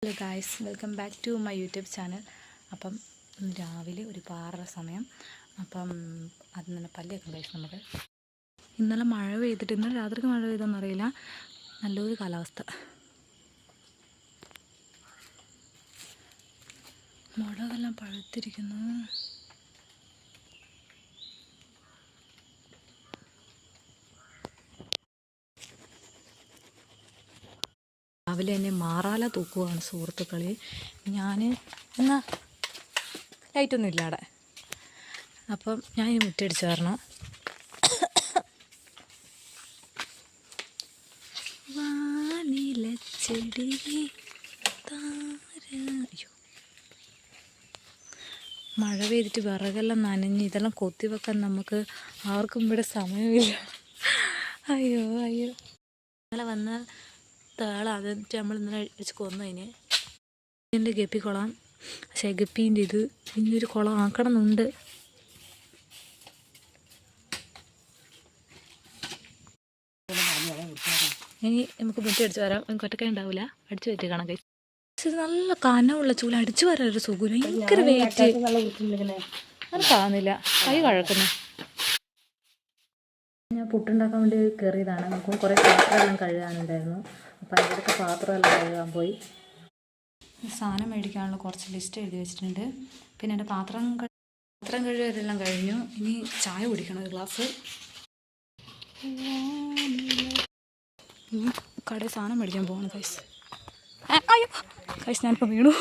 Hello guys, welcome back to my YouTube channel. അപ്പം ഇന്ന് രാവിലെ ഒരു 6 സമയം. അപ്പം അത് തന്നെ പല്ലിയൊക്കെ കഴിച്ചു നമുക്ക്. ഇന്നലെ മഴ പെയ്തിട്ട് ഇന്നലെ രാത്രിക്ക് മഴ പെയ്തെന്നറിയില്ല, നല്ലൊരു കാലാവസ്ഥ. മുളകെല്ലാം പഴുത്തിരിക്കുന്നു. രാവിലെ തന്നെ മാറാല തൂക്കുകയാണ് സുഹൃത്തുക്കളെ. ഞാൻ എന്നാ ലൈറ്റൊന്നും ഇല്ല അവിടെ. അപ്പം ഞാൻ ഈ മുറ്റടിച്ച് വരണം. വാനിലച്ചെടി അയ്യോ, മഴ പെയ്തിട്ട് വിറകെല്ലാം നനഞ്ഞ് ഇതെല്ലാം കൊത്തി വെക്കാൻ നമുക്ക് ആർക്കും ഇവിടെ സമയമില്ല. അയ്യോ അയ്യോ, ഇന്നലെ വന്ന തേള അതിട്ട് നമ്മൾ ഇന്നലെ വെച്ച് കൊന്നതിന്. എൻ്റെ ഗപ്പിക്കുളം, പക്ഷേ ഗപ്പീൻ്റെ ഇത് ഇനിയൊരു കുളം ആക്കണം എന്നുണ്ട്. ഇനി നമുക്ക് മുറ്റം അടിച്ചു വരാം. എനിക്ക് ഒറ്റക്കേ ഉണ്ടാവില്ല, അടിച്ചു പറ്റി കാണാൻ കഴിച്ചു. ഇത് നല്ല കനമുള്ള ചൂല, അടിച്ചു വരാൻ ഒരു സുഖമില്ല. ഭയങ്കര വെയിറ്റ്. അത് കാണുന്നില്ല, കൈ കഴക്കുന്നു. ഞാൻ പുട്ടുണ്ടാക്കാൻ വേണ്ടി കയറിയതാണ്. നമുക്ക് കുറേ പാത്രമെല്ലാം കഴുകാനുണ്ടായിരുന്നു. അപ്പം അതിൻ്റെ പാത്രമെല്ലാം കഴുകാൻ പോയി. സാധനം മേടിക്കാനുള്ള കുറച്ച് ലിസ്റ്റ് എഴുതി വെച്ചിട്ടുണ്ട്. പിന്നെ എൻ്റെ പാത്രം കഴുകലെല്ലാം കഴിഞ്ഞു. ഇനി ചായ കുടിക്കണം ഒരു ഗ്ലാസ്. കടയിൽ സാധനം മേടിക്കാൻ പോകണം കൈസ്. അയ്യോ കൈസ്, ഞാനിപ്പോൾ വീണു.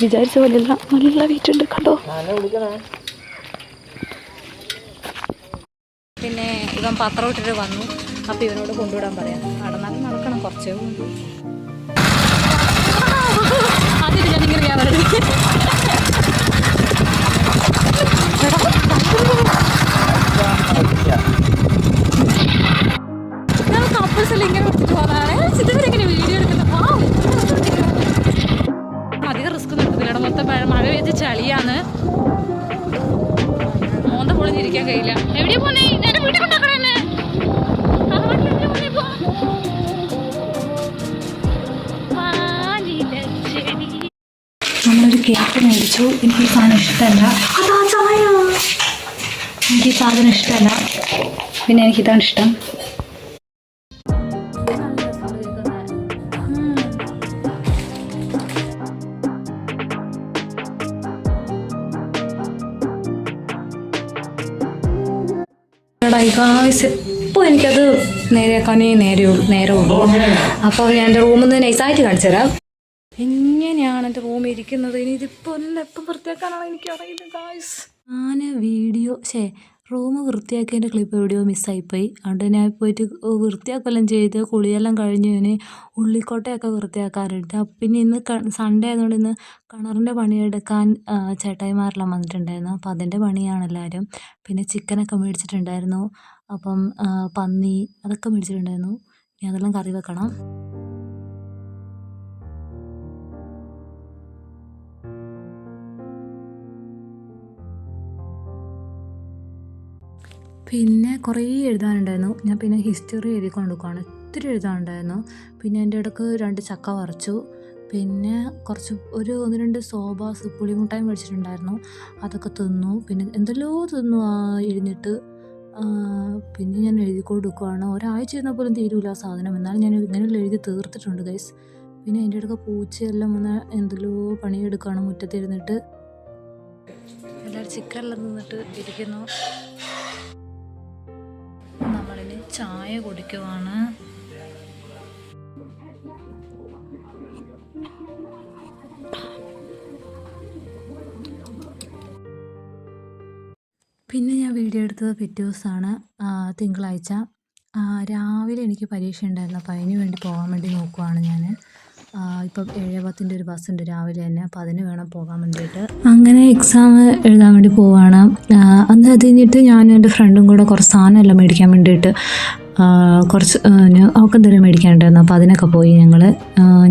വിചാരിച്ച പോലെയല്ല, നല്ല വെയിറ്റ് ഉണ്ട് കണ്ടോ. പിന്നെ ഇവൻ പത്രം ഇട്ടിട്ട് വന്നു. അപ്പം ഇവനോട് കൊണ്ടുവിടാൻ പറയാം. നടന്നാലും നടക്കണം, കുറച്ചേ കൊണ്ട്. അതിന് ഞാനിങ്ങനെ കപ്പിൾസെല്ലാം ഇങ്ങനെ കൊടുത്തിട്ട് പോകാനാണ് ഇതുവരെങ്ങനെ വീഡിയോ എടുക്കുന്നത്. അധികം റിസ്ക് നിർത്തുന്നില്ല. മൊത്തം മഴ പെയ്ത് ചളിയാണ്. മോന്ത പൊളിഞ്ഞിരിക്കാൻ കഴിയില്ല. എവിടെയാ പോന്നേ? എന്റെ വീട്ടിൽ കൊണ്ടാക്കണേ. നമ്മളൊരു കേക്ക് മേടിച്ചു. എനിക്ക് ഈ സാധനം ഇഷ്ടമല്ല. എനിക്ക് ഈ സാധനം ഇഷ്ടമല്ല. പിന്നെ എനിക്കിതാണ് ഇഷ്ടം. ഇപ്പോൾ എനിക്കത് നേരെയാക്കാനേ നേരമുള്ളൂ. അപ്പോൾ ഞാൻ എൻ്റെ റൂമിൽ നിന്ന് നൈസായിട്ട് കാണിച്ചു തരാം. ഇങ്ങനെയാണ് എൻ്റെ റൂമിൽ ഇരിക്കുന്നത്. ഇനി ഇതിപ്പോൾ എല്ലാം എപ്പം വൃത്തിയാക്കാനാണ് എനിക്കറിയില്ല ഗായ്സ്. ഞാൻ റൂം വൃത്തിയാക്കിയതിൻ്റെ ക്ലിപ്പ് എവിടെയോ മിസ്സായിപ്പോയി. അതുകൊണ്ട് ഞാൻ പോയിട്ട് വൃത്തിയാക്കെല്ലാം ചെയ്ത് കുളിയെല്ലാം കഴിഞ്ഞ് ഞാൻ ഉള്ളിക്കോട്ടയൊക്കെ വൃത്തിയാക്കാറുണ്ട്. പിന്നെ ഇന്ന് സൺഡേ ആയതുകൊണ്ട് ഇന്ന് കിണറിൻ്റെ പണിയെടുക്കാൻ ചേട്ടായിമാരെല്ലാം വന്നിട്ടുണ്ടായിരുന്നു. അപ്പോൾ അതിൻ്റെ പണിയാണ് എല്ലാവരും. പിന്നെ ചിക്കനൊക്കെ മേടിച്ചിട്ടുണ്ടായിരുന്നു. അപ്പം പന്നി അതൊക്കെ മേടിച്ചിട്ടുണ്ടായിരുന്നു. ഇനി അതെല്ലാം കറി വെക്കണം. പിന്നെ കുറേ എഴുതാനുണ്ടായിരുന്നു. ഞാൻ പിന്നെ ഹിസ്റ്ററി എഴുതിക്കൊണ്ട് കൊടുക്കുകയാണ്. ഒത്തിരി എഴുതാനുണ്ടായിരുന്നു. പിന്നെ എൻ്റെ ഇടയ്ക്ക് 2 ചക്ക പറിച്ചു. പിന്നെ കുറച്ച് 1-2 സോബാസ് പുളിമുട്ടായി മേടിച്ചിട്ടുണ്ടായിരുന്നു. അതൊക്കെ തിന്നു. പിന്നെ എന്തെല്ലോ തിന്നു എഴുന്നിട്ട്. പിന്നെ ഞാൻ എഴുതി കൊടുക്കുകയാണ്. ഒരാഴ്ച ഇരുന്നാൽ പോലും തീരൂല ആ സാധനം. എന്നാലും ഞാൻ ഇങ്ങനെയുള്ള എഴുതി തീർത്തിട്ടുണ്ട് ഗൈസ്. പിന്നെ അതിൻ്റെ ഇടയ്ക്ക് പൂച്ചയെല്ലാം വന്ന് എന്തെല്ലോ പണിയെടുക്കുകയാണ് മുറ്റത്തിരുന്നിട്ട്. എല്ലാവരും ചിക്കനെല്ലാം നിന്നിട്ട് ഇരിക്കുന്നു. നമ്മളിനി ചായ കുടിക്കുവാണ്. പിന്നെ ഞാൻ വീഡിയോ എടുത്തത് പിറ്റേ ദിവസമാണ്, തിങ്കളാഴ്ച രാവിലെ എനിക്ക് പരീക്ഷ ഉണ്ടായിരുന്നു. അപ്പോൾ അതിന് വേണ്ടി പോകാൻ വേണ്ടി നോക്കുവാണ് ഞാൻ. ഇപ്പം 7:10 ഒരു ബസ്സുണ്ട് രാവിലെ തന്നെ. അപ്പോൾ അതിന് വേണം പോകാൻ വേണ്ടിയിട്ട്. അങ്ങനെ എക്സാം എഴുതാൻ വേണ്ടി പോവുകയാണ്. അന്ന് അത് കഴിഞ്ഞിട്ട് ഞാനും എൻ്റെ ഫ്രണ്ടും കൂടെ കുറച്ച് സാധനമെല്ലാം മേടിക്കാൻ വേണ്ടിയിട്ട് കുറച്ച് അവൾക്ക് എന്തെങ്കിലും മേടിക്കാനുണ്ടായിരുന്നു. അപ്പോൾ അതിനൊക്കെ പോയി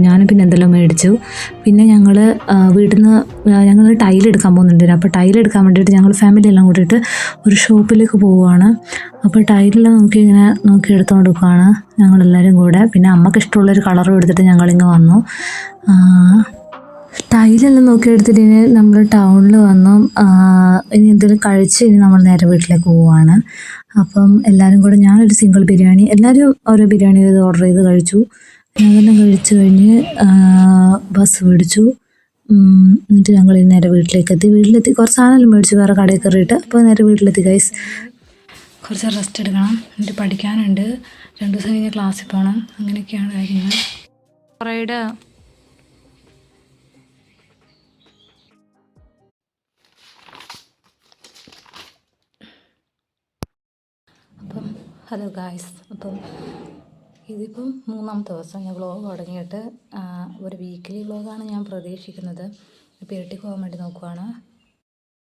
ഞാൻ പിന്നെ എന്തെല്ലാം മേടിച്ചു. പിന്നെ ഞങ്ങൾ വീട്ടിൽ നിന്ന് ഞങ്ങൾ ടൈലെടുക്കാൻ പോകുന്നുണ്ട്. അപ്പോൾ ടൈലെടുക്കാൻ വേണ്ടിയിട്ട് ഞങ്ങൾ ഫാമിലി എല്ലാം കൂടിയിട്ട് ഒരു ഷോപ്പിലേക്ക് പോവുകയാണ്. അപ്പോൾ ടൈലെല്ലാം നോക്കി എടുത്തുകൊണ്ട് നിൽക്കുകയാണ് ഞങ്ങളെല്ലാവരും കൂടെ. പിന്നെ അമ്മയ്ക്ക് ഇഷ്ടമുള്ളൊരു കളറും എടുത്തിട്ട് ഞങ്ങളിങ്ങ് വന്നു. ടൈലെല്ലാം നോക്കിയെടുത്തിട്ട് ഇനി നമ്മൾ ടൗണിൽ വന്നു. ഇനി എന്തെങ്കിലും കഴിച്ച് ഇനി നമ്മൾ നേരെ വീട്ടിലേക്ക് പോവുകയാണ്. അപ്പം എല്ലാവരും കൂടെ ഞാനൊരു സിംഗിൾ ബിരിയാണി, എല്ലാവരും ഓരോ ബിരിയാണി ഓർഡർ ചെയ്ത് കഴിച്ചു. അതെല്ലാം കഴിച്ച് കഴിഞ്ഞ് ബസ് പിടിച്ചു. എന്നിട്ട് ഞങ്ങൾ നേരെ വീട്ടിലെത്തി കുറച്ച് സാധനം മേടിച്ചു വേറെ കടയിൽ കയറിയിട്ട്. അപ്പോൾ നേരെ വീട്ടിലെത്തി ഗൈസ്. കുറച്ച് റെസ്റ്റ് എടുക്കണം, എന്നിട്ട് പഠിക്കാനുണ്ട്. 2 ദിവസം കഴിഞ്ഞ് ക്ലാസ്സിൽ പോകണം. അങ്ങനെയൊക്കെയാണ് കാര്യങ്ങൾ. കുറേയുടെ ഹലോ ഗായ്സ്, അപ്പം ഇതിപ്പം 3-ാമത്തെ ദിവസം ഞാൻ വ്ളോഗ് തുടങ്ങിയിട്ട്. ഒരു വീക്കിലി വ്ളോഗാണ് ഞാൻ പ്രതീക്ഷിക്കുന്നത്. ഇപ്പോൾ ഇരട്ടിക്ക് പോകാൻ വേണ്ടി നോക്കുവാണ്.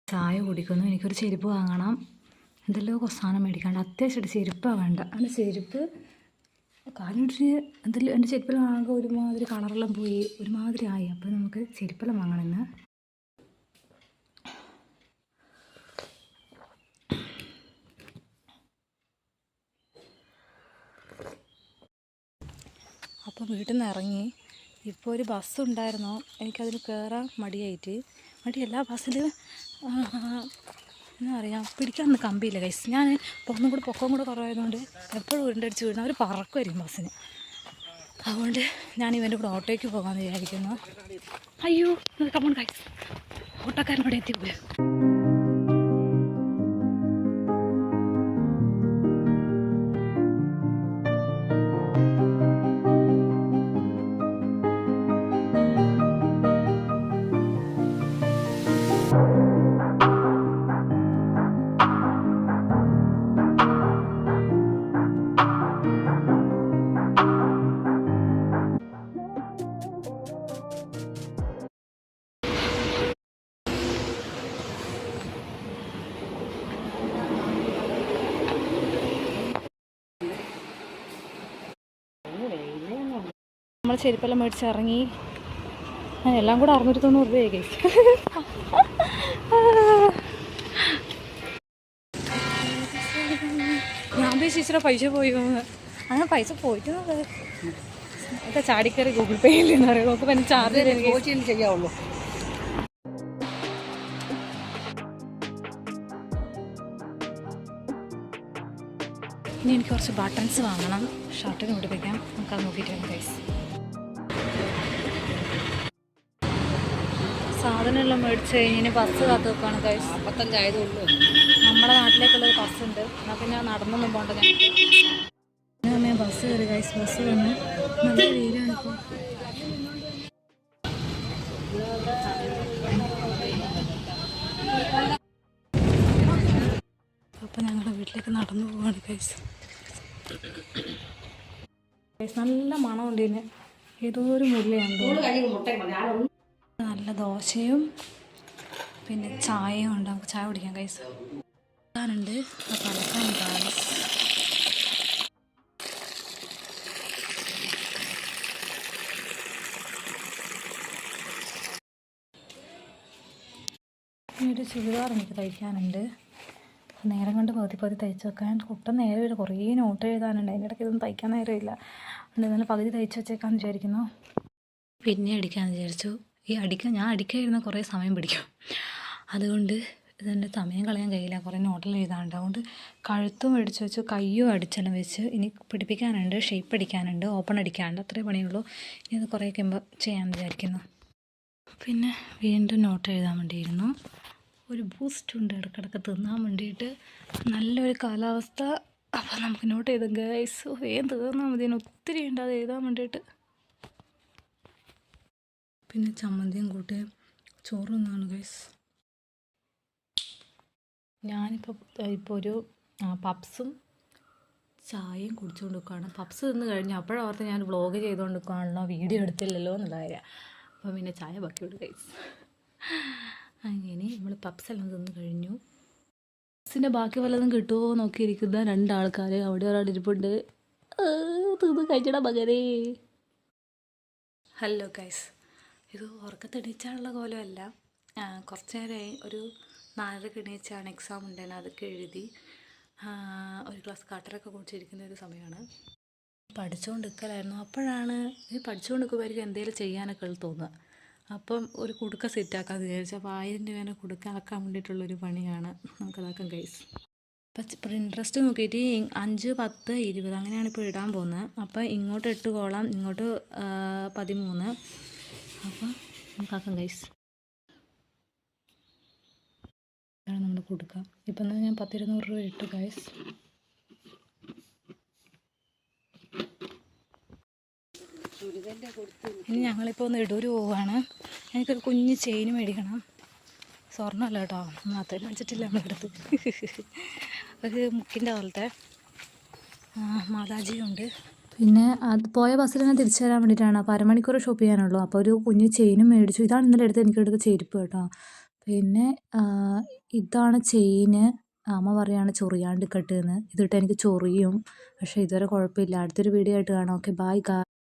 ചായ കുടിക്കുന്നു. എനിക്കൊരു ചെരുപ്പ് വാങ്ങണം. എന്തെല്ലോ സാധനം മേടിക്കാണ്ട്. അത്യാവശ്യമായിട്ട് ചെരുപ്പാണ് വേണ്ട. അങ്ങനെ ചെരുപ്പ് കാലിട്ട് എന്തെങ്കിലും എൻ്റെ ചെരുപ്പെല്ലാം ആകെ ഒരുമാതിരി കളറെല്ലാം പോയി ഒരുമാതിരി ആയി. അപ്പോൾ നമുക്ക് ചെരുപ്പെല്ലാം വാങ്ങണമെന്ന്. അപ്പോൾ വീട്ടിൽ നിന്ന് ഇറങ്ങി. ഇപ്പോൾ ഒരു ബസ്സുണ്ടായിരുന്നു, എനിക്കതിൽ കയറാൻ മടിയല്ല. ബസ്സിൽ എന്താ പറയുക, പിടിക്കാനൊന്നും കമ്പിയില്ല ഗൈസ്. ഞാൻ ഒന്നും കൂടെ പൊക്കം കൂടെ കുറവായതുകൊണ്ട് എപ്പോഴും ഉരുണ്ടടിച്ച് വീഴുന്ന അവർ പറക്കുമായിരിക്കും ബസ്സിന്. അതുകൊണ്ട് ഞാൻ ഇവൻ്റെ കൂടെ ഓട്ടോയ്ക്ക് പോകാമെന്ന് വിചാരിക്കുന്നു. അയ്യോ കമ്മൺ ഗൈസ്, ഓട്ടോക്കാരനോടെ എത്തിപ്പോയി. നമ്മൾ ചെരുപ്പെല്ലാം മേടിച്ച് ഇറങ്ങി. എല്ലാം കൂടെ 690 രൂപയായി ഗൈസ്. ഞാൻ ചേച്ചിയുടെ പൈസ പോയി അങ്ങനെ പൈസ പോയിട്ടുള്ളത് ഒക്കെ ചാടിക്കറി ഗൂഗിൾ പേ ഇല്ലെന്ന് പറയും. നോക്ക് പിന്നെ ചാർജ് ചെയ്യാവുള്ളൂ. ഇനി എനിക്ക് കുറച്ച് ബട്ടൺസ് വാങ്ങണം, ഷർട്ടിന് പിടിപ്പിക്കാം. നമുക്കത് നോക്കിയിട്ട് വേണം ഗൈസ്. സാധനമെല്ലാം മേടിച്ച് കഴിഞ്ഞ് ബസ് കാത്ത് വെക്കുകയാണ് ഗൈസ്. 55 ആയതുള്ളൂ. നമ്മുടെ നാട്ടിലേക്കുള്ളൊരു ബസ്സുണ്ട്. എന്നാൽ പിന്നെ നടന്നൊന്നും പോകണ്ട. ഞാൻ ബസ് കയറി ഗൈസ്. ബസ് വന്ന് നല്ല വെയിലാണിപ്പോൾ. അപ്പം ഞങ്ങളുടെ വീട്ടിലേക്ക് നടന്നു പോവാണ് ഗൈസ്. നല്ല മണമുണ്ട് ഇതിന്. ഏതോ ഒരു മുല്ലയാണ്. നല്ല ദോശയും പിന്നെ ചായയും ഉണ്ട്. നമുക്ക് ചായ കുടിക്കാം ഗൈസ്. ഉണ്ട് ഗൈസ്. ഒരു ചുരിദാർ എനിക്ക് തയ്ക്കാനുണ്ട്. നേരം കൊണ്ട് പകുതി തയ്ച്ച് വെക്കാൻ ഒട്ടും നേരം വരെ കുറേ നോട്ട് എഴുതാനുണ്ട്. അതിൻ്റെ ഇടയ്ക്ക് ഇതൊന്നും തയ്ക്കാൻ നേരമില്ല. അതുകൊണ്ട് ഇന്നലെ പകുതി തയ്ച്ച് വെച്ചേക്കാന്ന് വിചാരിക്കുന്നു. പിന്നെ അടിക്കാമെന്ന് വിചാരിച്ചു. ഞാൻ അടിക്കാതിരുന്ന കുറേ സമയം പിടിക്കും. അതുകൊണ്ട് ഇതെൻ്റെ സമയം കളയാൻ കഴിയില്ല. കുറേ നോട്ടിൽ എഴുതാനുണ്ട്. അതുകൊണ്ട് കഴുത്തും അടിച്ച് വെച്ചു, കയ്യും അടിച്ചെല്ലാം വെച്ച്. ഇനി പിടിപ്പിക്കാനുണ്ട്, ഷേപ്പ് അടിക്കാനുണ്ട്, ഓപ്പൺ അടിക്കാനുണ്ട്. അത്രേ പണിയുള്ളൂ. ഇനി അത് കുറേ കഴിയുമ്പോൾ ചെയ്യാമെന്ന് വിചാരിക്കുന്നു. പിന്നെ വീണ്ടും നോട്ട് എഴുതാൻ വേണ്ടിയിരുന്നു. ഒരു ബൂസ്റ്റ് ഉണ്ട് ഇടയ്ക്കിടയ്ക്ക് തിന്നാൻ വേണ്ടിയിട്ട്. നല്ലൊരു കാലാവസ്ഥ. അപ്പോൾ നമുക്ക് നോട്ട് എഴുതാം ഗൈസ്. വേഗം തീർന്നാൽ മതി. ഒത്തിരി ഉണ്ട് അത് എഴുതാൻ വേണ്ടിയിട്ട്. പിന്നെ ചമ്മന്തിയും കൂട്ടി ചോറ് തിന്നാണ് ഗൈസ്. ഞാനിപ്പോൾ ഒരു പപ്സും ചായയും കുടിച്ചുകൊണ്ട് നിൽക്കുകയാണ്. പപ്സ് തിന്ന് കഴിഞ്ഞ് അപ്പോഴോർത്ത് ഞാൻ വ്ളോഗ് ചെയ്തുകൊണ്ട് നിൽക്കുകയാണല്ലോ, വീഡിയോ എടുത്തില്ലല്ലോ എന്നുള്ള കാര്യം. അപ്പോൾ പിന്നെ ചായ ബാക്കിയുണ്ട് ഗൈസ്. അങ്ങനെ നമ്മൾ പപ്സ് എല്ലാം തിന്ന് കഴിഞ്ഞു. ബസ്സിൻ്റെ ബാക്കി വല്ലതും കിട്ടുമോ നോക്കിയിരിക്കുന്ന രണ്ടാൾക്കാർ. അവിടെ ഒരാൾ ഇരിപ്പുണ്ട്. തീർന്ന് കഴിച്ചട മകനേ. ഹലോ ഗൈസ്, ഇത് ഉറക്കത്തെണീച്ചാനുള്ള കോലമല്ല. കുറച്ച് നേരമായി, ഒരു 4:30 എണീച്ചാണ്. എക്സാം ഉണ്ടായിരുന്നു, അതൊക്കെ എഴുതി ഒരു ഗ്ലാസ് കട്ടറൊക്കെ കുടിച്ചിരിക്കുന്ന ഒരു സമയമാണ്. പഠിച്ചുകൊണ്ട് നിൽക്കലായിരുന്നു. അപ്പോഴാണ് ഈ പഠിച്ചുകൊണ്ട് നിൽക്കുമ്പോഴായിരിക്കും എന്തെങ്കിലും ചെയ്യാനൊക്കെ തോന്നുക. അപ്പം ഒരു കുടുക്ക സെറ്റാക്കാമെന്ന് വിചാരിച്ചു. അപ്പോൾ 1000 രൂപേനെ കുടുക്ക ആക്കാൻ വേണ്ടിയിട്ടുള്ളൊരു പണിയാണ്. നമുക്കതാക്കാം ഗൈസ്. അപ്പം ഇൻട്രസ്റ്റ് നോക്കിയിട്ട് 5, 10, 20 അങ്ങനെയാണ് ഇപ്പോൾ ഇടാൻ പോകുന്നത്. അപ്പോൾ ഇങ്ങോട്ട് 8 കോളം, ഇങ്ങോട്ട് 13. അപ്പം നമുക്കാക്കാം ഗൈസ്. ഇതാണ് നമ്മൾ കൊടുക്കുക. ഇപ്പം ഞാൻ 10-200 രൂപ ഇട്ടു ഗൈസ്. ഇനി ഞങ്ങളിപ്പോൾ ഒന്ന് ഇടൂര് പോവുകയാണ്. എനിക്കൊരു കുഞ്ഞ് ചെയിൻ മേടിക്കണം. സ്വർണ്ണമല്ല കേട്ടോ, മാത്രമേ മേടിച്ചിട്ടില്ല നമ്മളെടുത്ത്. ഒരു മുക്കിൻ്റെ പോലത്തെ മാതാജിയുണ്ട്. പിന്നെ അത് പോയ ബസ്സിൽ തന്നെ തിരിച്ചു തരാൻ വേണ്ടിയിട്ടാണ്. അപ്പോൾ 1/2 മണിക്കൂർ ഷോപ്പ് ചെയ്യാനുള്ളൂ. അപ്പോൾ ഒരു കുഞ്ഞ് ചെയിനും മേടിച്ചു. ഇതാണ് ഇന്നലെ എനിക്കെടുത്ത ചെരുപ്പ് കേട്ടോ. പിന്നെ ഇതാണ് ചെയിന്. അമ്മ പറയാണ് ചൊറിയാണ്ട് കെട്ടുന്നത്. ഇതിട്ട് എനിക്ക് ചൊറിയും, പക്ഷേ ഇതുവരെ കുഴപ്പമില്ല. അടുത്തൊരു വീഡിയോ ആയിട്ട് കാണാം. Okay, by.